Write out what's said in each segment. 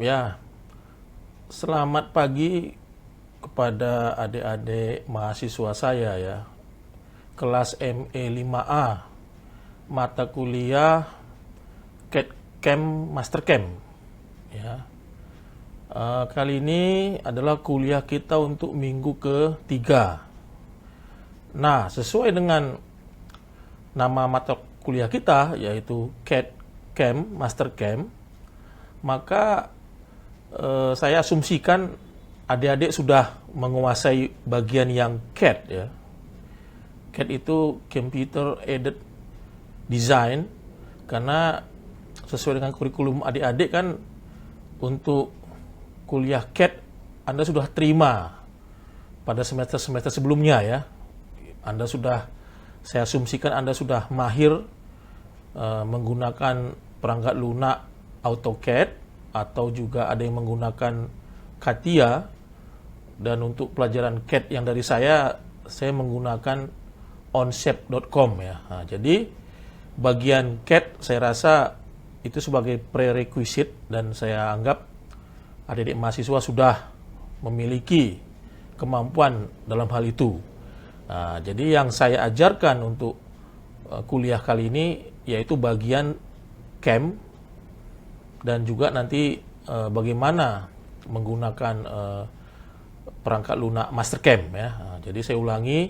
Ya, selamat pagi kepada adik-adik mahasiswa saya ya. Kelas ME 5A, mata kuliah CAD Cam Master Cam. Ya. Kali ini adalah kuliah kita untuk minggu ketiga. Nah, sesuai dengan nama mata kuliah kita, yaitu CAD Cam Master Cam, maka saya asumsikan adik-adik sudah menguasai bagian yang CAD ya. CAD itu Computer Aided Design, karena sesuai dengan kurikulum adik-adik kan untuk kuliah CAD Anda sudah terima pada semester-semester sebelumnya ya. Saya asumsikan Anda sudah mahir menggunakan perangkat lunak AutoCAD, atau juga ada yang menggunakan CATIA. Dan untuk pelajaran CAD yang dari saya menggunakan onshape.com ya. Nah, jadi bagian CAD saya rasa itu sebagai prerequisite, dan saya anggap adik-adik mahasiswa sudah memiliki kemampuan dalam hal itu. Nah, jadi yang saya ajarkan untuk kuliah kali ini yaitu bagian CAM, dan juga nanti bagaimana menggunakan perangkat lunak Master Cam ya. Nah, jadi saya ulangi,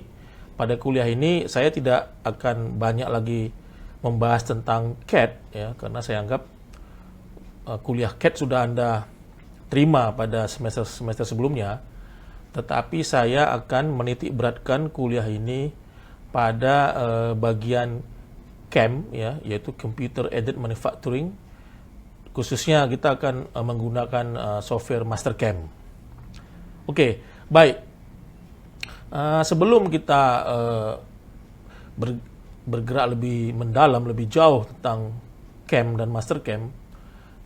pada kuliah ini saya tidak akan banyak lagi membahas tentang CAD ya, karena saya anggap kuliah CAD sudah Anda terima pada semester sebelumnya. Tetapi saya akan menitik beratkan kuliah ini pada bagian CAM ya, yaitu Computer Aided Manufacturing. Khususnya kita akan menggunakan software Master Cam. Oke, baik. Sebelum kita bergerak lebih mendalam, lebih jauh tentang CAM dan Master Cam,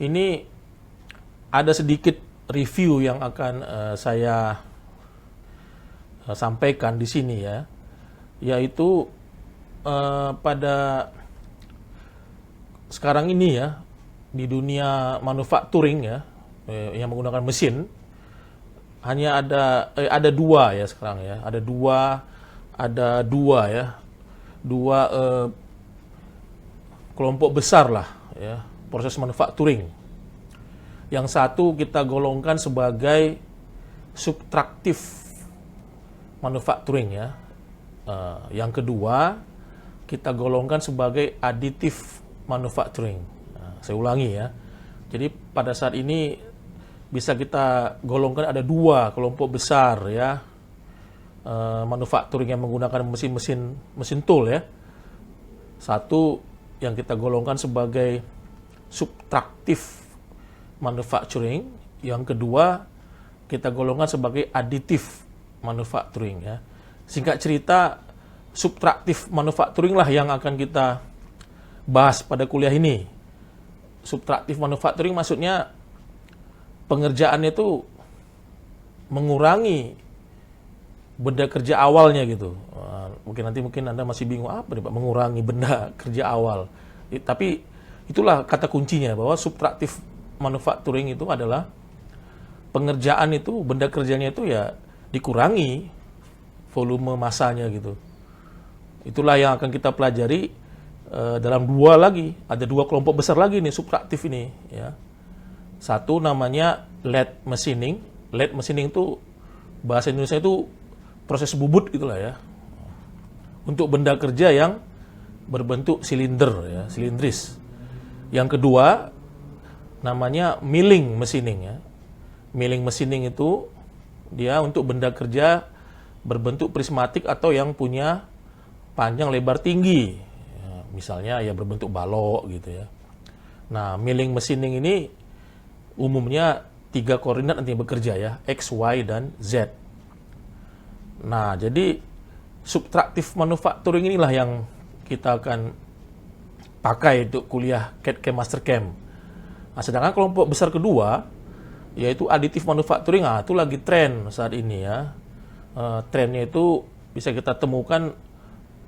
ini ada sedikit review yang akan saya sampaikan di sini ya, yaitu pada sekarang ini ya, di dunia manufacturing ya, yang menggunakan mesin, hanya ada dua ya sekarang ya, ada dua ya, kelompok besar lah ya, proses manufacturing. Yang satu kita golongkan sebagai subtraktif manufacturing ya, yang kedua kita golongkan sebagai aditif manufacturing. Saya ulangi ya. Jadi pada saat ini bisa kita golongkan ada dua kelompok besar ya, manufacturing yang menggunakan mesin tool ya. Satu yang kita golongkan sebagai subtraktif manufacturing, yang kedua kita golongkan sebagai aditif manufacturing ya. Singkat cerita, subtraktif manufacturing lah yang akan kita bahas pada kuliah ini. Subtraktif manufacturing maksudnya pengerjaannya itu mengurangi benda kerja awalnya gitu. Mungkin Anda masih bingung apa nih Pak, mengurangi benda kerja awal. Tapi itulah kata kuncinya, bahwa subtraktif manufacturing itu adalah pengerjaan itu, benda kerjanya itu ya dikurangi volume masanya gitu. Itulah yang akan kita pelajari dalam ada dua kelompok besar lagi nih subtraktif ini ya. Satu namanya lead machining. Lead machining itu bahasa Indonesia itu proses bubut gitulah ya, untuk benda kerja yang berbentuk silinder ya, silindris. Yang kedua namanya milling machining ya. Milling machining itu dia untuk benda kerja berbentuk prismatik atau yang punya panjang lebar tinggi. Misalnya ya berbentuk balok gitu ya. Nah, milling machining ini umumnya 3 koordinat nanti bekerja ya, X, Y, dan Z. Nah, jadi subtraktif manufacturing inilah yang kita akan pakai untuk kuliah CAD Cam Master Cam. Nah, sedangkan kelompok besar kedua yaitu aditif manufacturing, itu lagi tren saat ini ya. Trennya itu bisa kita temukan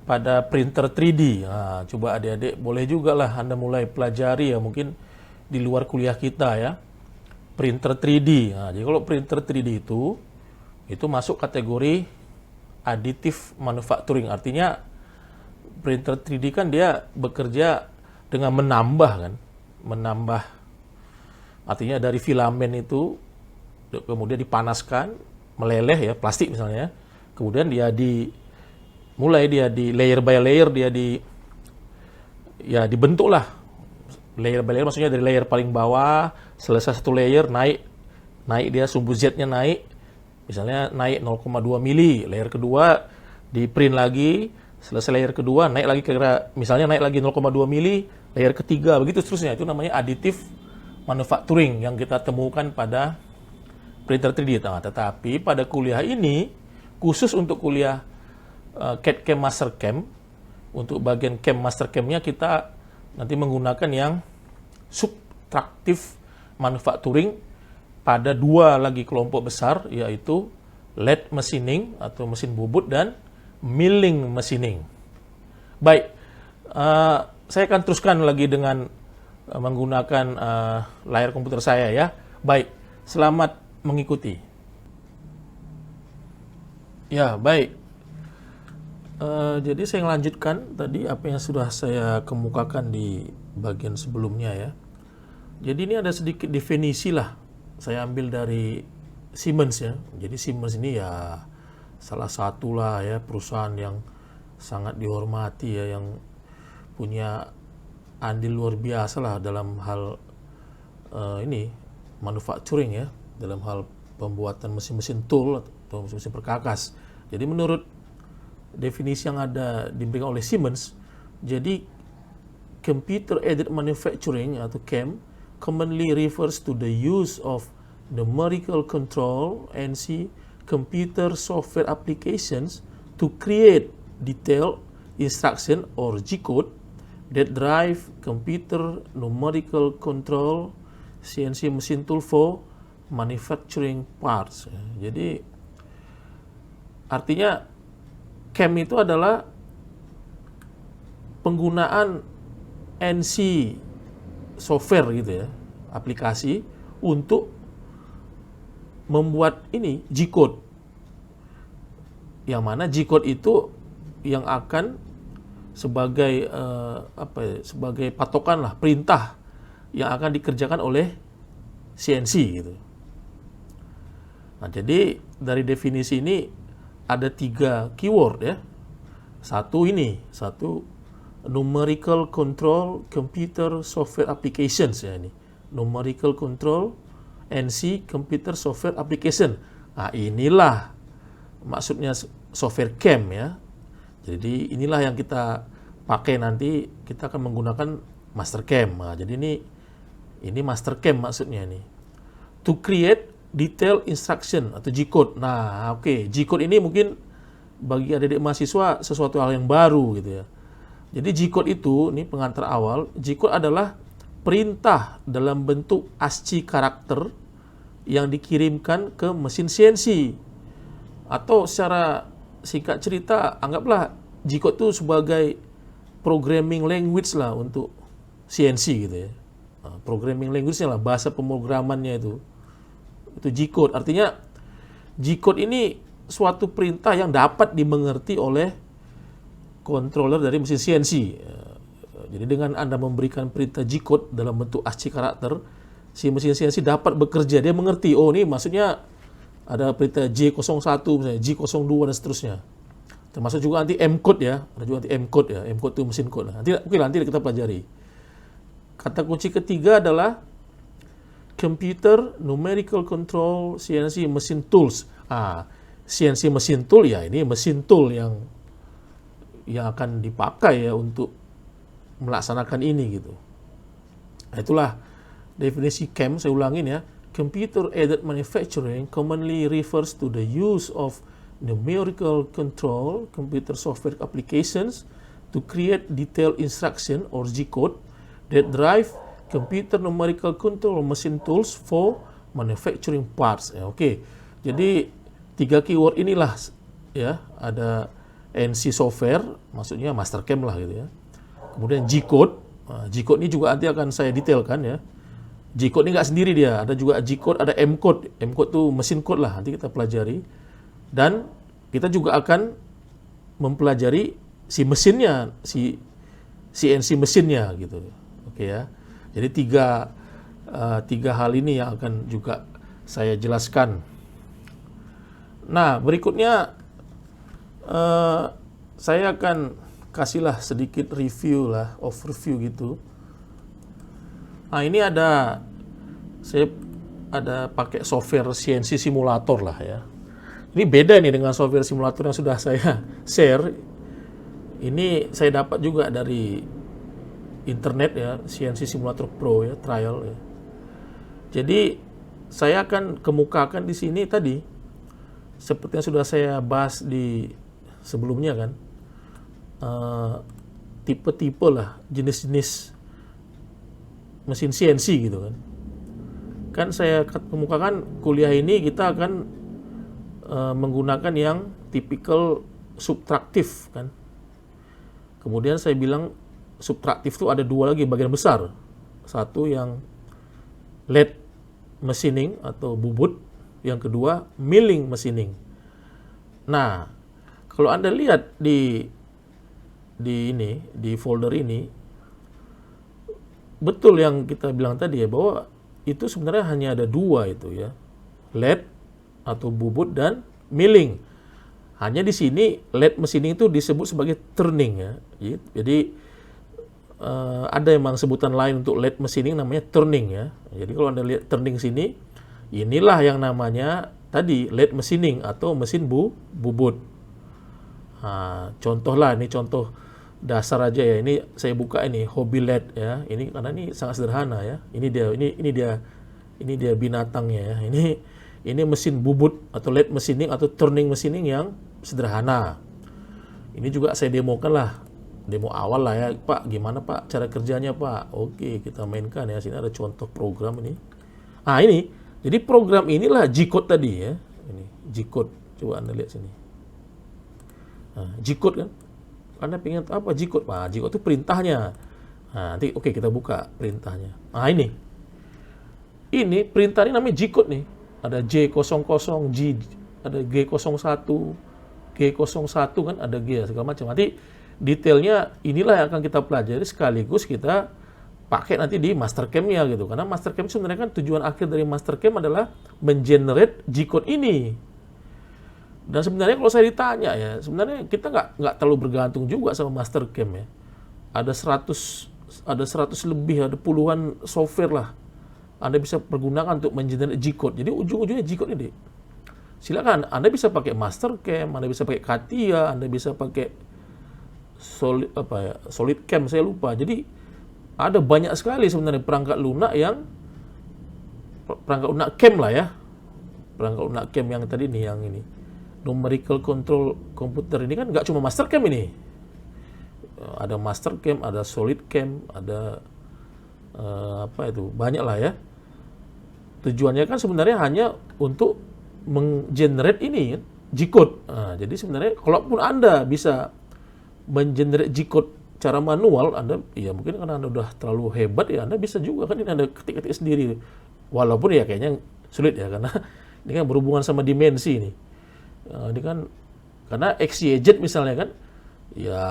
pada printer 3D. Nah, coba adik-adik boleh juga lah Anda mulai pelajari ya, mungkin di luar kuliah kita ya. printer 3D. Nah, jadi kalau printer 3D itu masuk kategori additive manufacturing. Artinya printer 3D kan dia bekerja dengan menambah kan, menambah. Artinya dari filamen itu kemudian dipanaskan, meleleh ya, plastik misalnya. Kemudian dia mulai di layer by layer dibentuklah. Layer by layer maksudnya dari layer paling bawah, selesai satu layer naik dia sumbu Z-nya naik. Misalnya naik 0,2 mili, layer kedua di print lagi, selesai layer kedua naik lagi misalnya naik lagi 0,2 mili, layer ketiga begitu seterusnya. Itu namanya additive manufacturing yang kita temukan pada printer 3D. Nah, tetapi pada kuliah ini khusus untuk kuliah CAD CAM Master CAM, untuk bagian CAM Master CAM-nya kita nanti menggunakan yang subtractive manufacturing pada dua lagi kelompok besar, yaitu lathe machining atau mesin bubut dan milling machining. Baik, saya akan teruskan lagi dengan menggunakan layar komputer saya ya. Baik, selamat mengikuti. Ya, baik. Jadi saya melanjutkan tadi apa yang sudah saya kemukakan di bagian sebelumnya ya. Jadi ini ada sedikit definisi lah. Saya ambil dari Siemens ya. Jadi Siemens ini ya salah satu lah ya perusahaan yang sangat dihormati ya, yang punya andil luar biasa lah dalam hal ini manufacturing ya, dalam hal pembuatan mesin-mesin tool atau mesin-mesin perkakas. Jadi menurut definisi yang ada diberikan oleh Siemens, jadi computer aided manufacturing atau CAM commonly refers to the use of numerical control (NC) computer software applications to create detailed instruction or G-code that drive computer numerical control CNC machine tool for manufacturing parts. Jadi artinya CAM itu adalah penggunaan NC software gitu ya, aplikasi untuk membuat ini G-code. Yang mana G-code itu yang akan sebagai sebagai patokan lah, perintah yang akan dikerjakan oleh CNC gitu. Nah, jadi dari definisi ini ada 3 keyword ya. Satu numerical control computer software applications ya ini. Numerical control NC computer software application. Nah, inilah maksudnya software CAM ya. Jadi inilah yang kita pakai nanti, kita akan menggunakan Master CAM. Nah, jadi ini Master CAM maksudnya ini. To create detail instruction atau G-code. Nah, oke, G-code ini mungkin bagi adik-adik mahasiswa sesuatu hal yang baru gitu ya. Jadi G-code itu, ini pengantar awal, G-code adalah perintah dalam bentuk ASCII karakter yang dikirimkan ke mesin CNC. Atau secara singkat cerita, anggaplah G-code itu sebagai programming language lah untuk CNC gitu ya. Nah, programming language-nya lah, bahasa pemrogramannya itu G-code. Artinya G-code ini suatu perintah yang dapat dimengerti oleh controller dari mesin CNC. Jadi dengan Anda memberikan perintah G-code dalam bentuk ASCII karakter, si mesin CNC dapat bekerja, dia mengerti, oh ini maksudnya ada perintah J01 misalnya, J02 dan seterusnya. Termasuk juga nanti M-code ya, ada juga nanti M-code ya, M-code itu mesin code. Nanti kita pelajari. Kata kunci ketiga adalah computer numerical control CNC machine tools. CNC machine tool ya, ini mesin tool yang akan dipakai ya untuk melaksanakan ini gitu. Nah, itulah definisi CAM, saya ulangin ya. Computer aided manufacturing commonly refers to the use of numerical control computer software applications to create detailed instruction or G-code that drive computer numerical control machine tools for manufacturing parts. Ya, oke. Jadi 3 keyword inilah ya, ada NC software, maksudnya Master CAM lah gitu ya. Kemudian G-code. G-code ini juga nanti akan saya detailkan ya. G-code ini nggak sendiri dia, ada juga G-code, ada M-code. M-code tuh mesin code lah, nanti kita pelajari. Dan kita juga akan mempelajari si mesinnya, si CNC mesinnya gitu. Oke ya. Jadi tiga hal ini yang akan juga saya jelaskan. Nah, berikutnya saya akan kasihlah sedikit review lah, overview gitu. Nah, ini saya ada pakai software CNC simulator lah ya. Ini beda nih dengan software simulator yang sudah saya share. Ini saya dapat juga dari internet ya, CNC Simulator Pro ya, trial ya. Jadi saya akan kemukakan di sini tadi seperti yang sudah saya bahas di sebelumnya kan, tipe-tipe lah, jenis-jenis mesin CNC gitu kan. Kan saya kemukakan kuliah ini kita akan menggunakan yang tipikal subtraktif kan. Kemudian saya bilang subtraktif itu ada dua lagi bagian besar. Satu yang lathe machining atau bubut, yang kedua milling machining. Nah, kalau Anda lihat di folder ini, betul yang kita bilang tadi ya, bahwa itu sebenarnya hanya ada dua itu ya, lathe atau bubut dan milling. Hanya di sini lathe machining itu disebut sebagai turning ya. Jadi ada memang sebutan lain untuk lathe machining namanya turning ya. Jadi kalau Anda lihat turning sini, inilah yang namanya tadi lathe machining atau mesin bubut. Nah, contoh lah, ini contoh dasar aja ya. Ini saya buka ini Hobby Lathe ya. Ini karena ini sangat sederhana ya. Ini dia binatangnya ya. Ini mesin bubut atau lathe machining atau turning machining yang sederhana. Ini juga saya demokan lah. Demo awal lah ya, Pak. Gimana Pak cara kerjanya Pak? Oke, kita mainkan ya. Sini ada contoh program ini. Ah, ini. Jadi program inilah G-code tadi ya. Ini G-code. Coba Anda lihat sini. Nah, G-code kan. Anda pengen tahu apa G-code? Pak, G-code itu perintahnya. Nah, nanti oke kita buka perintahnya. Nah, ini. Ini perintah ini namanya G-code nih. Ada J00, ada G01, G01 kan ada G segala macam. Nanti detailnya inilah yang akan kita pelajari sekaligus kita pakai nanti di Mastercam-nya gitu. Karena Mastercam sebenarnya kan tujuan akhir dari Mastercam adalah mengenerate G-code ini. Dan sebenarnya kalau saya ditanya ya, sebenarnya kita nggak terlalu bergantung juga sama Mastercam ya. Ada 100 lebih, ada puluhan software lah Anda bisa pergunakan untuk mengenerate G-code. Jadi ujung-ujungnya G-code ini. Silakan, Anda bisa pakai Mastercam, Anda bisa pakai CATIA, Anda bisa pakai SolidCam, saya lupa. Jadi ada banyak sekali sebenarnya perangkat lunak CAM lah ya. Perangkat lunak CAM yang tadi nih, yang ini. Numerical Control Computer ini kan nggak cuma Mastercam ini. Ada Mastercam, ada SolidCam, ada banyak lah ya. Tujuannya kan sebenarnya hanya untuk menggenerate ini kan, G-code. Nah, jadi sebenarnya kalaupun Anda bisa menggenerate G-code cara manual, Anda ya mungkin karena Anda udah terlalu hebat ya, Anda bisa juga kan ini Anda ketik-ketik sendiri. Walaupun ya kayaknya sulit ya, karena ini kan berhubungan sama dimensi ini. Ini kan karena XYZ misalnya kan, ya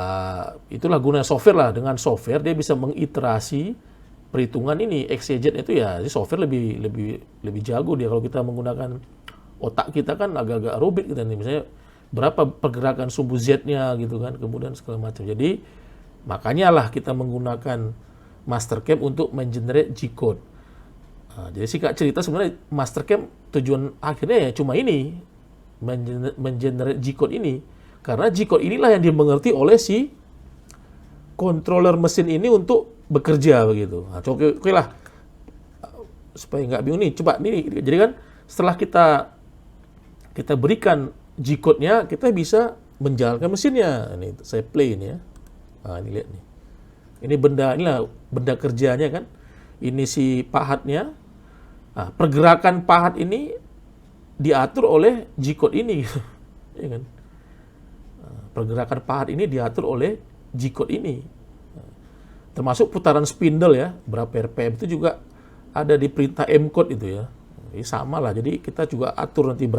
itulah guna software lah. Dengan software dia bisa mengiterasi perhitungan ini XYZ itu ya, software lebih jago dia. Kalau kita menggunakan otak kita kan agak-agak rumit kita nih, misalnya berapa pergerakan sumbu Z-nya gitu kan, kemudian segala macam. Jadi makanya lah kita menggunakan Mastercam untuk mengenerate G-code. Nah, jadi singkat cerita sebenarnya Mastercam tujuan akhirnya ya cuma ini, mengenerate G-code ini. Karena G-code inilah yang dimengerti oleh si controller mesin ini untuk bekerja begitu. Nah, oke lah, supaya nggak bingung nih, coba nih. Jadi kan setelah kita berikan G-code-nya, kita bisa menjalankan mesinnya. Ini saya play ini ya. Nah, ini lihat nih. Inilah benda kerjanya kan. Ini si pahatnya. Nah, pergerakan pahat ini diatur oleh G-code ini. Ya kan? Nah, pergerakan pahat ini diatur oleh G-code ini. Termasuk putaran spindle ya, berapa RPM itu juga ada di perintah M-code itu ya. Jadi sama lah. Jadi kita juga atur nanti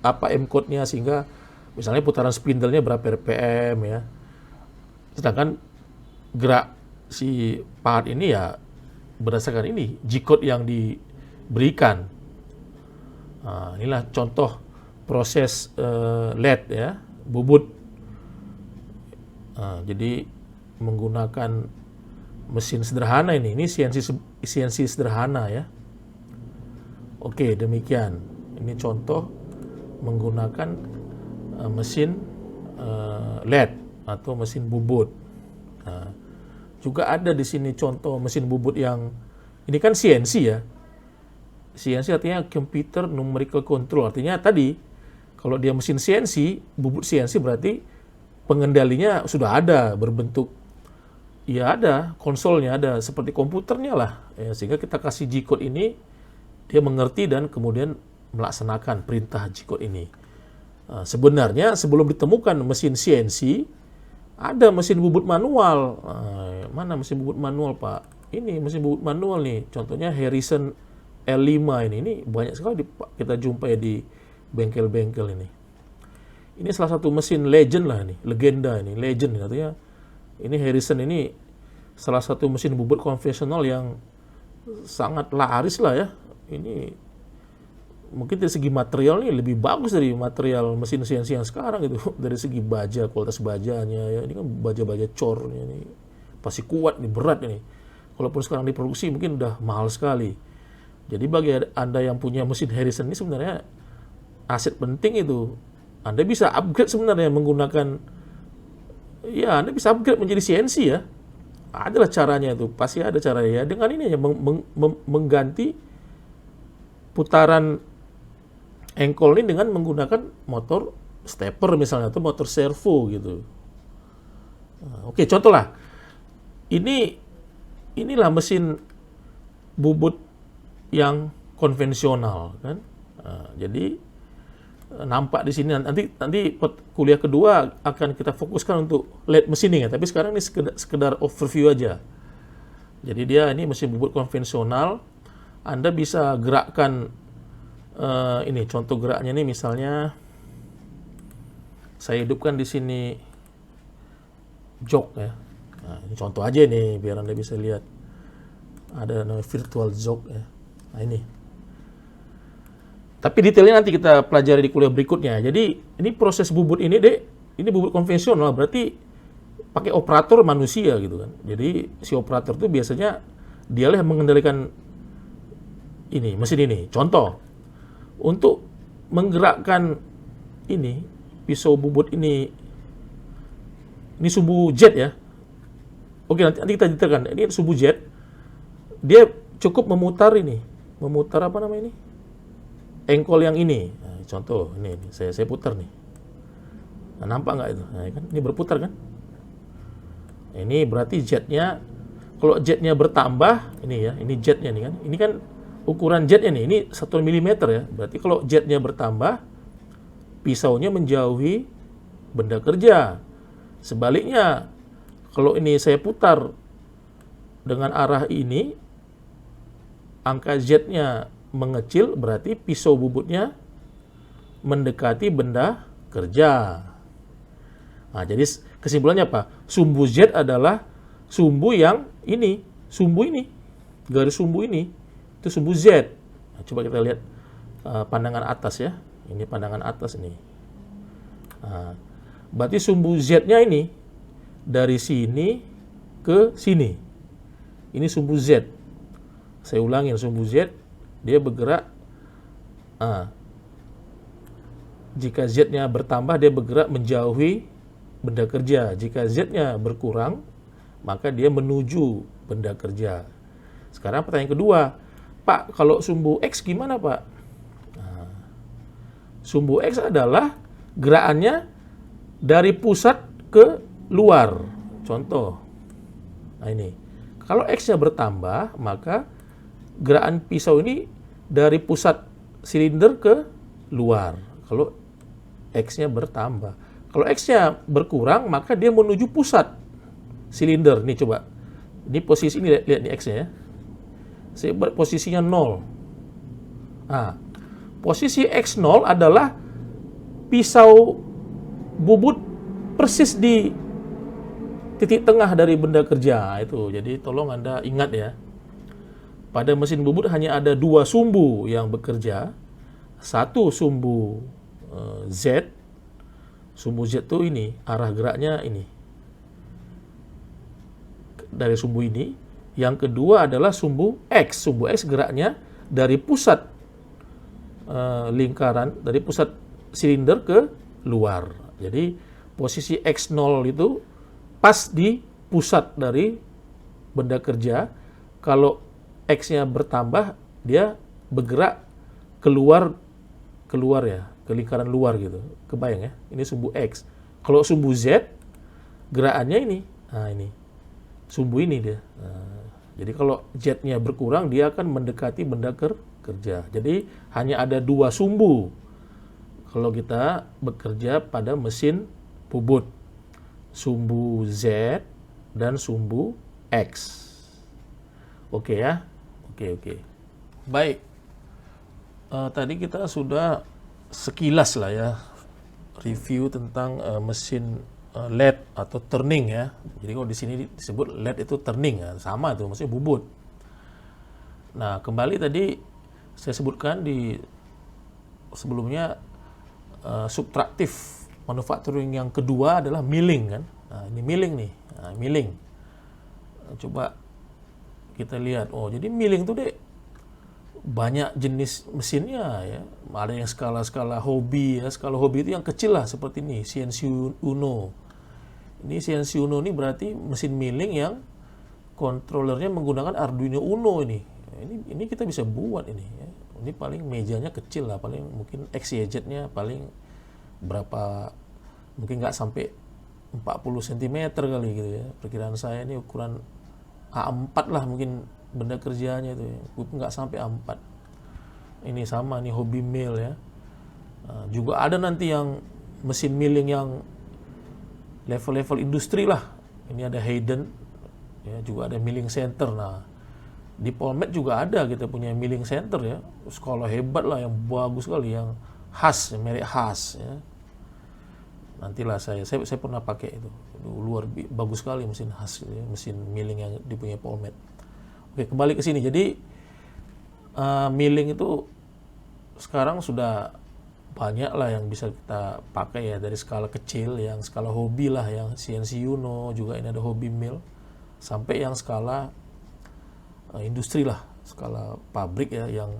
apa M-code-nya sehingga misalnya putaran spindle-nya berapa RPM ya. Sedangkan gerak si pahat ini ya berdasarkan ini G-code yang diberikan. Nah, inilah contoh proses LED ya, bubut. Nah, jadi menggunakan mesin sederhana ini CNC sederhana ya. Oke, demikian. Ini contoh menggunakan mesin LED atau mesin bubut. Nah, juga ada di sini contoh mesin bubut yang ini kan CNC ya. CNC artinya Computer Numerical Control. Artinya tadi kalau dia mesin CNC, bubut CNC berarti pengendalinya sudah ada berbentuk ya ada konsolnya ada seperti komputernya lah ya, sehingga kita kasih G-code ini dia mengerti dan kemudian melaksanakan perintah G-code ini. Sebenarnya sebelum ditemukan mesin CNC ada mesin bubut manual. Mana mesin bubut manual Pak? Ini mesin bubut manual nih, contohnya Harrison L5 ini banyak sekali kita jumpai di bengkel-bengkel ini. Ini salah satu mesin legend lah ini, legenda ini, legend katanya. Ini Harrison ini salah satu mesin bubut konvensional yang sangat laris lah ya. Ini mungkin dari segi material nih lebih bagus dari material mesin CNC yang sekarang gitu. Dari segi baja, kualitas bajanya ya. Ini kan baja-baja cornya ini pasti kuat nih, berat ini. Walaupun sekarang diproduksi mungkin udah mahal sekali. Jadi bagi Anda yang punya mesin Harrison ini sebenarnya aset penting itu. Anda bisa upgrade sebenarnya menggunakan, ya Anda bisa upgrade menjadi CNC ya. Adalah caranya itu, pasti ada caranya ya. Dengan ini ya mengganti putaran engkol ini dengan menggunakan motor stepper misalnya atau motor servo gitu. Oke, contoh lah. Inilah mesin bubut yang konvensional kan. Jadi nampak di sini nanti kuliah kedua akan kita fokuskan untuk LED machining ya, tapi sekarang ini sekedar overview aja. Jadi dia ini mesin bubut konvensional. Anda bisa gerakkan ini contoh geraknya ini misalnya saya hidupkan di sini jok ya. Nah, ini contoh aja nih biar Anda bisa lihat. Ada namanya virtual jok ya. Nah, ini. Tapi detailnya nanti kita pelajari di kuliah berikutnya. Jadi ini proses bubut ini ini bubut konvensional berarti pakai operator manusia gitu kan. Jadi si operator itu biasanya dialah yang mengendalikan ini mesin ini. Contoh untuk menggerakkan ini pisau bubut ini sumbu jet ya. Oke, nanti kita detailkan. Ini sumbu jet. Dia cukup memutar apa namanya ini? Engkol yang ini. Nah, contoh ini saya putar nih. Nah, nampak nggak itu? Nah, kan ini berputar kan? Ini berarti jetnya, kalau jetnya bertambah, ini ya, ini jetnya nih kan. Ini kan ukuran jetnya nih, ini 1 mm ya. Berarti kalau jetnya bertambah, pisaunya menjauhi benda kerja. Sebaliknya, kalau ini saya putar dengan arah ini, angka jetnya mengecil, berarti pisau bubutnya mendekati benda kerja. Nah, jadi kesimpulannya apa? Sumbu Z adalah sumbu yang ini, garis sumbu ini, itu sumbu Z. Nah, coba kita lihat pandangan atas ya. Ini pandangan atas ini. Nah, berarti sumbu Z-nya ini dari sini ke sini. Ini sumbu Z. Saya ulangin, sumbu Z dia bergerak. Jika Z-nya bertambah, dia bergerak menjauhi benda kerja. Jika Z-nya berkurang, maka dia menuju benda kerja. Sekarang pertanyaan kedua, Pak, kalau sumbu X gimana, Pak? Sumbu X adalah gerakannya dari pusat ke luar. Contoh, nah ini. Kalau X-nya bertambah, maka gerakan pisau ini dari pusat silinder ke luar. Kalau X-nya bertambah. Kalau X-nya berkurang, maka dia menuju pusat silinder. Nih coba. Ini posisi ini, lihat nih X-nya ya. Saya buat posisinya 0. Nah, posisi X0 adalah pisau bubut persis di titik tengah dari benda kerja itu. Jadi tolong Anda ingat ya. Pada mesin bubut hanya ada 2 sumbu yang bekerja. Satu sumbu Z. Sumbu Z itu ini, arah geraknya ini. Dari sumbu ini. Yang kedua adalah sumbu X. Sumbu X geraknya dari pusat lingkaran, dari pusat silinder ke luar. Jadi posisi X0 itu pas di pusat dari benda kerja. Kalau X-nya bertambah, dia bergerak keluar ya, ke lingkaran luar gitu. Kebayang ya? Ini sumbu X. Kalau sumbu Z, gerakannya ini. Nah, ini. Sumbu ini dia. Nah, jadi kalau Z-nya berkurang, dia akan mendekati benda kerja. Jadi hanya ada 2 sumbu kalau kita bekerja pada mesin bubut. Sumbu Z dan sumbu X. Oke ya? Oke. Baik. Tadi kita sudah sekilas lah ya review tentang mesin LED atau turning ya. Jadi kalau di sini disebut LED itu turning ya, sama itu maksudnya bubut. Nah, kembali tadi saya sebutkan di sebelumnya subtraktif manufacturing yang kedua adalah milling kan. Nah, ini milling nih. Nah, milling. Coba kita lihat. Oh, jadi milling itu deh banyak jenis mesinnya ya. Ada yang skala-skala hobi ya. Skala hobi itu yang kecil lah seperti ini, CNC Uno. Ini CNC Uno ini berarti mesin milling yang kontrolernya menggunakan Arduino Uno ini. Ini kita bisa buat ini ya. Ini paling mejanya kecil lah, paling mungkin XYZ-nya paling berapa, mungkin nggak sampai 40 cm kali gitu ya. Perkiraan saya ini ukuran A4 lah mungkin benda kerjanya itu ya. Nggak sampai A4. Ini sama nih hobi mill ya. Nah, juga ada nanti yang mesin milling yang level-level industri lah. Ini ada Hayden ya, juga ada milling center. Nah, di Polmed juga ada kita punya milling center ya. Skala hebat lah, yang bagus sekali, yang khas, merek khas ya. Nantilah saya pernah pakai itu. Luar bagus sekali mesin khas ya, mesin milling yang dipunyai Polmed. Oke, kembali ke sini. Jadi milling itu sekarang sudah banyak lah yang bisa kita pakai ya, dari skala kecil, yang skala hobi lah, yang CNC Uno, juga ini ada hobi mill, sampai yang skala industri lah, skala pabrik ya, yang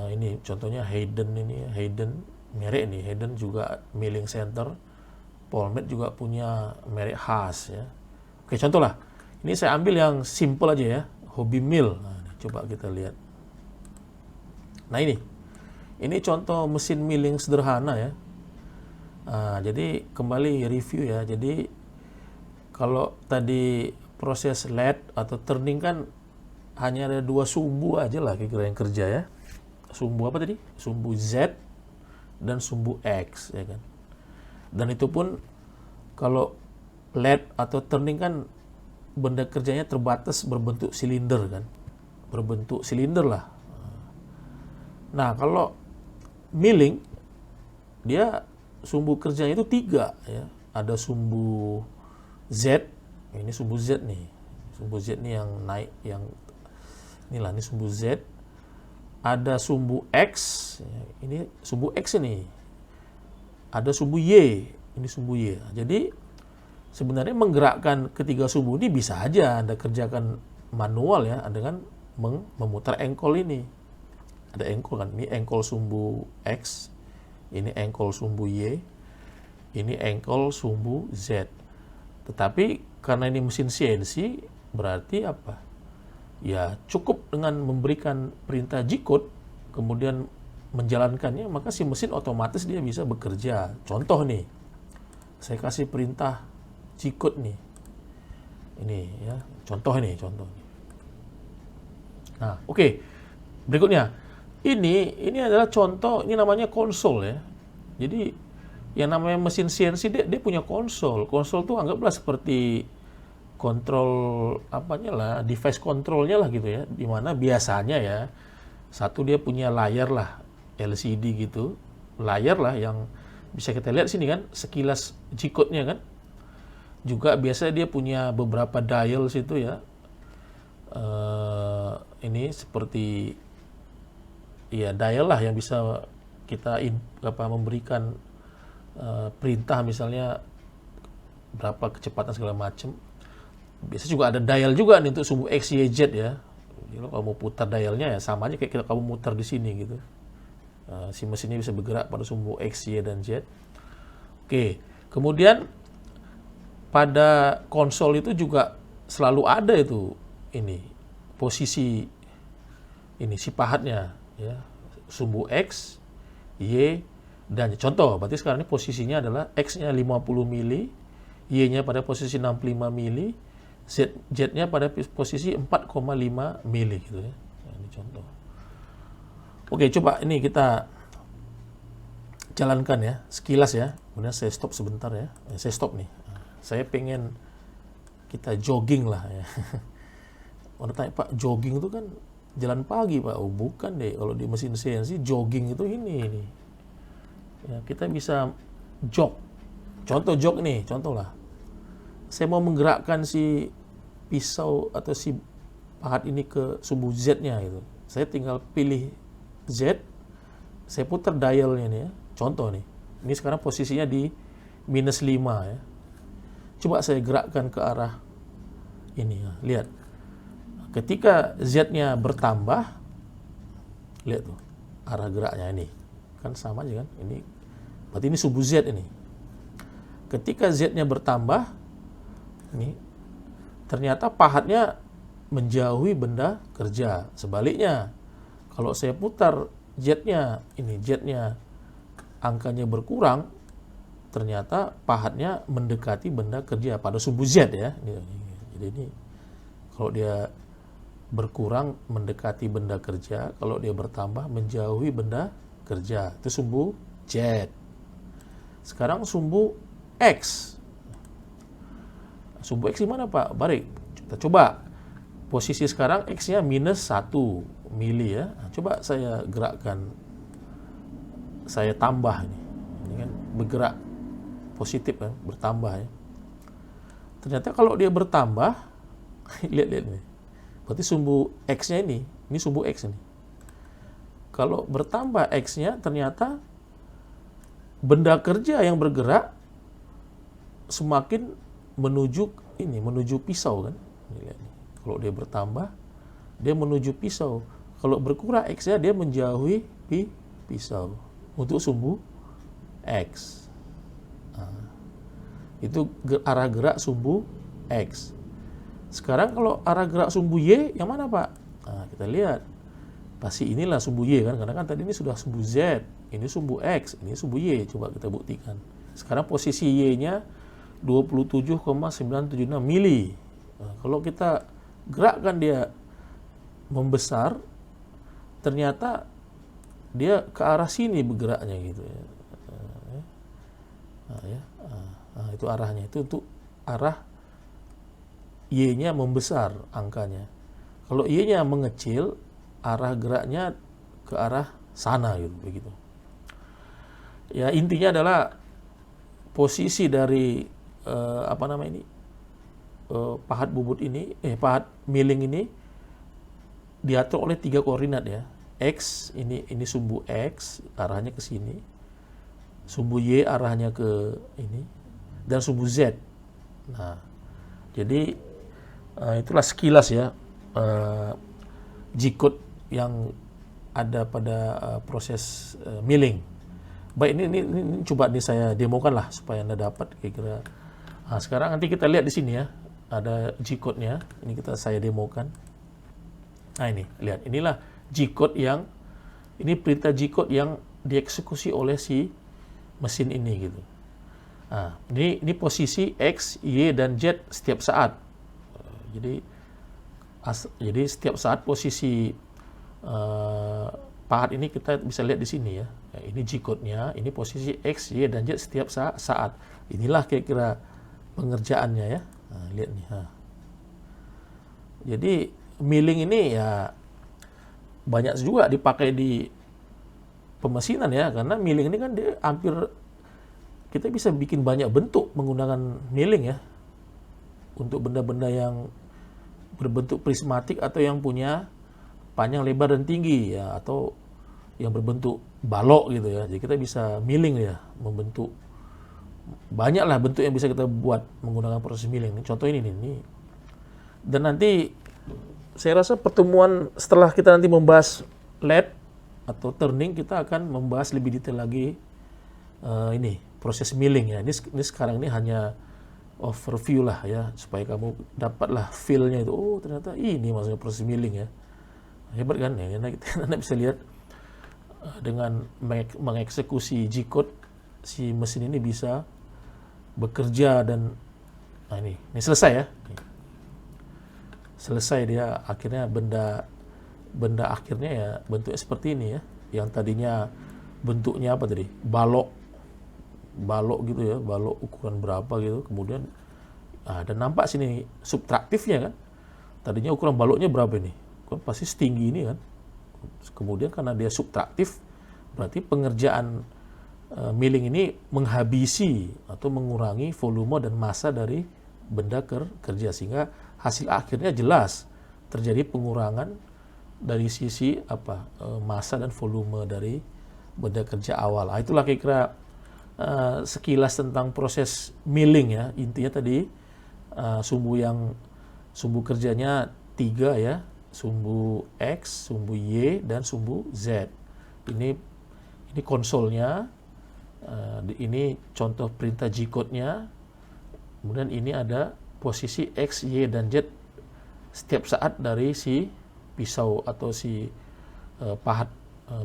ini contohnya Hayden ini, Hayden merek ini, Hayden juga milling center, Polmed juga punya merek khas ya. Oke, contoh lah, ini saya ambil yang simple aja ya, hobi mill. Nah, coba kita lihat. Nah ini contoh mesin milling sederhana ya. Nah, jadi kembali review ya. Jadi kalau tadi proses LED atau turning kan hanya ada 2 sumbu aja lah kira-kira yang kerja ya. Sumbu apa tadi? Sumbu Z dan sumbu X ya kan. Dan itu pun kalau LED atau turning kan benda kerjanya terbatas berbentuk silinder kan. Berbentuk silinder lah. Nah, kalau milling dia sumbu kerjanya itu 3 ya. Ada sumbu Z, ini sumbu Z nih. Sumbu Z nih yang naik, yang inilah, ini sumbu Z. Ada sumbu X, ini sumbu X ini. Ada sumbu Y, ini sumbu Y. Jadi sebenarnya menggerakkan ketiga sumbu ini bisa aja Anda kerjakan manual ya, dengan memutar engkol ini. Ada engkol kan, ini engkol sumbu X, ini engkol sumbu Y, ini engkol sumbu Z. Tetapi karena ini mesin CNC, berarti apa? Ya cukup dengan memberikan perintah G-code, kemudian menjalankannya, maka si mesin otomatis dia bisa bekerja. Contoh nih, saya kasih perintah G-code nih. Ini ya, contoh nih. Nah, oke. Berikutnya. Ini adalah contoh, ini namanya konsol ya. Jadi yang namanya mesin CNC dia punya konsol. Konsol tuh anggaplah seperti kontrol apanya lah, device kontrolnya lah gitu ya, dimana biasanya ya satu dia punya layar lah LCD gitu, layar lah yang bisa kita lihat sini kan sekilas G-code-nya kan, juga biasanya dia punya beberapa dial situ ya. Ini seperti ya dial lah yang bisa kita memberikan perintah misalnya berapa kecepatan segala macam. Biasa juga ada dial juga nih untuk sumbu X, Y, Z ya. Jadi kalau mau putar dialnya ya sama aja kayak kamu muter di sini gitu. Si mesin ini bisa bergerak pada sumbu X, Y, dan Z. Oke, kemudian pada konsol itu juga selalu ada itu ini posisi ini si pahatnya ya, sumbu X, Y, dan contoh berarti sekarang ini posisinya adalah X-nya 50 mili, Y-nya pada posisi 65 mili, Z-nya pada posisi 4,5 mili gitu ya. Nah, ini contoh. Oke, coba ini kita jalankan ya, sekilas ya. Kemudian saya stop sebentar ya. Saya stop nih. Saya pengen kita jogging lah ya. Orang tanya, Pak, jogging itu kan jalan pagi, Pak. Oh, bukan deh. Kalau di mesin CNC jogging itu ini. Ya, kita bisa jog. Contoh jog nih, contoh lah. Saya mau menggerakkan si pisau atau si pahat ini ke sumbu Z-nya gitu. Saya tinggal pilih Z, saya putar dialnya nih ya. Contoh nih. Ini sekarang posisinya di -5 ya. Coba saya gerakkan ke arah ini ya. Lihat. Ketika Z-nya bertambah, lihat tuh arah geraknya ini. Kan sama aja kan? Ini berarti ini sumbu Z ini. Ketika Z-nya bertambah, ini ternyata pahatnya menjauhi benda kerja. Sebaliknya, kalau saya putar Z-nya, ini Z-nya angkanya berkurang, ternyata pahatnya mendekati benda kerja pada sumbu Z ya. Jadi ini kalau dia berkurang mendekati benda kerja, kalau dia bertambah menjauhi benda kerja. Itu sumbu Z. Sekarang sumbu X. Sumbu X di mana, Pak? Balik. Kita coba. Posisi sekarang X-nya -1 mili ya. Nah, coba saya gerakkan. Saya tambah ini. Ini kan bergerak positif kan, bertambah ya. Ternyata kalau dia bertambah, lihat nih. Berarti sumbu X-nya ini sumbu X ini. Kalau bertambah X-nya, ternyata benda kerja yang bergerak semakin menuju pisau kan. Lihat nih. Kalau dia bertambah, dia menuju pisau. Kalau berkurang X-nya, dia menjauhi pisau untuk sumbu X. Nah, itu arah gerak sumbu X. Sekarang kalau arah gerak sumbu Y, yang mana, Pak? Nah, kita lihat. Pasti inilah sumbu Y kan, karena kan tadi ini sudah sumbu Z, ini sumbu X, ini sumbu Y. Coba kita buktikan. Sekarang posisi Y-nya 27,976 mili. Nah, kalau kita gerakkan dia membesar, ternyata dia ke arah sini bergeraknya gitu ya. Nah, itu arahnya, itu untuk arah Y-nya membesar angkanya. Kalau Y-nya mengecil, arah geraknya ke arah sana gitu, begitu. Ya, intinya adalah posisi dari pahat bubut ini, pahat milling ini diatur oleh 3 koordinat ya. X ini sumbu X, arahnya ke sini. Sumbu Y arahnya ke ini, dan sumbu Z. Nah, jadi itulah sekilas ya G-code yang ada pada proses milling. Baik, ini coba nih saya demokan lah supaya Anda dapat kira-kira. Nah, sekarang nanti kita lihat di sini ya, ada G-code-nya. Ini saya demokan. Nah, ini lihat, inilah G-code ini perintah G-code yang dieksekusi oleh si mesin ini gitu. Nah, ini posisi X, Y, dan Z setiap saat. Jadi setiap saat posisi pahat ini kita bisa lihat di sini ya. Ini G-code-nya, ini posisi X, Y, dan Z setiap saat. Inilah kira-kira pengerjaannya ya. Nah, lihat nih. Jadi milling ini ya banyak juga dipakai di pemesinan ya, karena milling ini kan dia hampir kita bisa bikin banyak bentuk menggunakan milling ya, untuk benda-benda yang berbentuk prismatik atau yang punya panjang, lebar, dan tinggi ya, atau yang berbentuk balok gitu ya. Jadi kita bisa milling ya, membentuk banyaklah bentuk yang bisa kita buat menggunakan proses milling. Contoh ini nih. Dan nanti saya rasa pertemuan setelah kita nanti membahas LED atau turning, kita akan membahas lebih detail lagi ini proses milling ya. Ini sekarang ini hanya overview lah ya, supaya kamu dapatlah feel-nya itu. Oh, ternyata ini maksudnya proses milling ya. Hebat kan ya, karena Anda bisa lihat dengan mengeksekusi G-code, si mesin ini bisa bekerja dan ini selesai ya. Selesai dia, akhirnya benda akhirnya ya bentuknya seperti ini ya. Yang tadinya bentuknya apa tadi? Balok gitu ya, balok ukuran berapa gitu. Kemudian dan nampak sini subtraktifnya kan. Tadinya ukuran baloknya berapa ini? Kan pasti setinggi ini kan. Kemudian karena dia subtraktif, berarti pengerjaan milling ini menghabisi atau mengurangi volume dan massa dari benda kerja, sehingga hasil akhirnya jelas terjadi pengurangan dari sisi massa dan volume dari benda kerja awal. Itulah kira-kira sekilas tentang proses milling ya. Intinya tadi sumbu kerjanya 3 ya, sumbu X, sumbu Y, dan sumbu Z. Ini konsolnya, ini contoh perintah G-code-nya. Kemudian ini ada posisi X, Y, dan Z setiap saat dari si pisau atau si pahat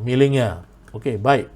millingnya. Oke, baik.